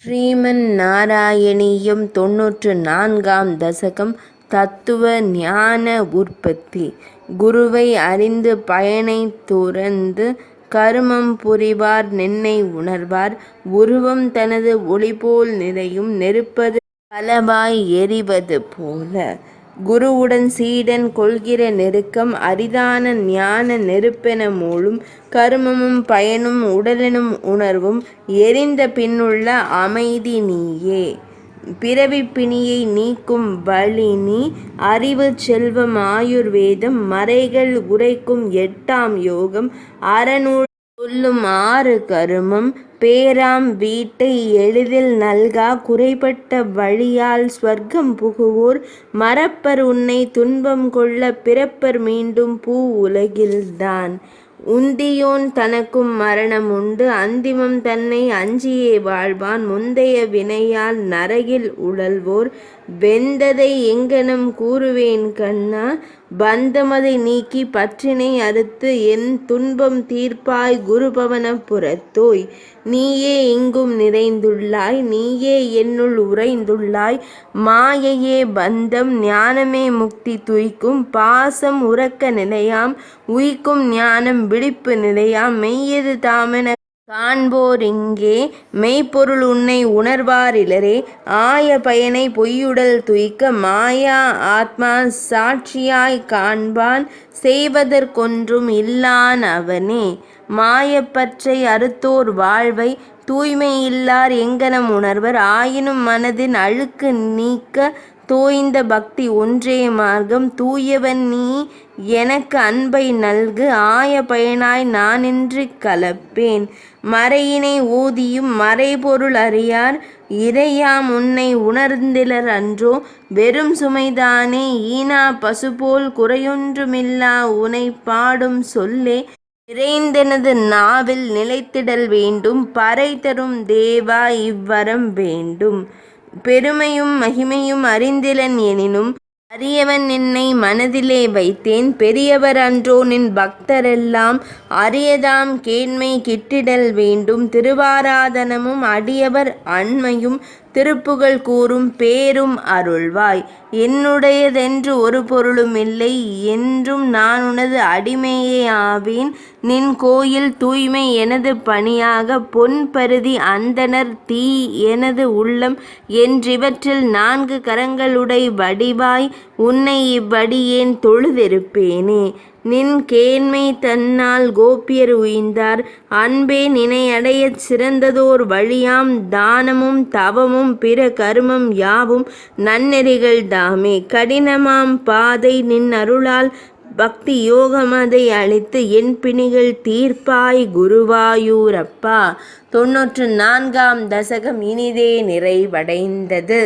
ஸ்ரீமன் நாராயணீயம் 94ஆம் தசகம். தத்துவ ஞான உற்பத்தி. குருவை அறிந்து பயனைத் துறந்து கருமம் புரிவார் நின்னை உணர்வார். உருவம் தனது ஒளிபோல் நிறையும் நெருப்பது பலவாய் எரிவது போல. குருவுடன் சீடன் கொள்கிற நெருக்கம் அரிதான ஞான நெருப்பென மூழும். கருமமும் பயனும் உடலெனும் உணர்வும் எரிந்த பின்னுள்ள அமைதி நீயே. பிறவிப் பிணியை நீக்கும் வழிநீ. அறிவு செல்வம் ஆயுர்வேதம் மறைகள் உரைக்கும் 8ஆம் யோகம். அறநூல் சொல்லும் 6 கருமம். பேராம் வீட்டை எளிதில் நல்கா குறைபட்ட வழியால் ஸ்வர்க்கம் புகுவோர் மறப்பர் உன்னை துன்பம் கொள்ள பிறப்பர் மீண்டும் பூ உலகில்தான். உந்தியோன் தனக்கும் மரணம் உண்டு அந்திமம் தன்னை அஞ்சியே வாழ்வான். முந்தைய வினையால் நரகில் உழல்வோர் வெந்ததை எங்கனம் கூறுவேன் கண்ணா. பந்தமதை நீக்கி பற்றினை அறுத்து என் துன்பம் தீர்ப்பாய் குருபவன புறத்தோய். நீயே எங்கும் நிறைந்துள்ளாய் நீயே என்னுள் உறைந்துள்ளாய். மாயையே பந்தம் ஞானமே முக்தி துய்க்கும். பாசம் உறக்க நிலையாம் உய்க்கும் ஞானம் விழிப்பு நிலையாம். மெய்யது தாமென காண்போர் இங்கே மெய்ப்பொருள் உன்னை உணர்வாரிலரே. ஆய பயனை பொய்யுடல் துய்க்க மாயா ஆத்மா சாட்சியாய் காண்பான் செய்வதற்கொன்றும் இல்லான் அவனே. மாயப்பற்றை அறுத்தோர் வாழ்வை தூய்மை இல்லார் எங்கனம் உணர்வர். ஆயினும் மனதின் அழுக்கு நீக்க தோய்ந்த பக்தி ஒன்றே மார்க்கம். தூயவன் நீ எனக்கு அன்பை நல்கு ஆய பயனாய் நானின்றிக் கலப்பேன். மறையினை ஓதியும் மறைபொருள் அறியார் இறையாம் உன்னை உணர்ந்திலர் அன்றோ. வெறும் சுமைதானே ஈனா பசுபோல் குறையொன்றுமில்லா உனை பாடும் சொல்லே. நிறைந்தெனது நாவில் நிலைத்திடல் வேண்டும் பறை தரும் தேவா இவ்வரம் வேண்டும். பெருமையும் மகிமையும் அறிந்திலன் எனினும் அரியவன் நின்னை மனதிலே வைத்தேன். பெரியவர் அன்றோ நின் பக்தரெல்லாம் அரியதாம் கேண்மை கிட்டிடல் வேண்டும். திருவாராதனமும் அடியவர் அண்மையும் திருப்புகழ் கூறும் பேரும் அருள்வாய். என்னுடையதென்று ஒரு பொருளும் இல்லை என்றும் நான் உனது அடிமையே ஆவேன். நின் கோயில் தூய்மை எனது பணியாக பொன் பருதி அந்தணர் தீ எனது உள்ளம் என்றிவற்றில் 4 கரங்களுடை வடிவாய் உன்னை இவ்வடியேன் தொழுதிருப்பேனே. நின் கேண்மை தன்னால் கோபியர் உய்ந்தார் அன்பே. நினையடையச் சிறந்ததோர் வழியாம் தானமும் தவமும் பிற கருமம் யாவும் நன்னெறிகள் தாமே. கடினமாம் பாதை நின் அருளால் பக்தி யோகமதை அளித்து என் பிணிகள் தீர்ப்பாய் குருவாயூரப்பா. 94ஆம் தசகம் இனிதே நிறைவடைந்தது.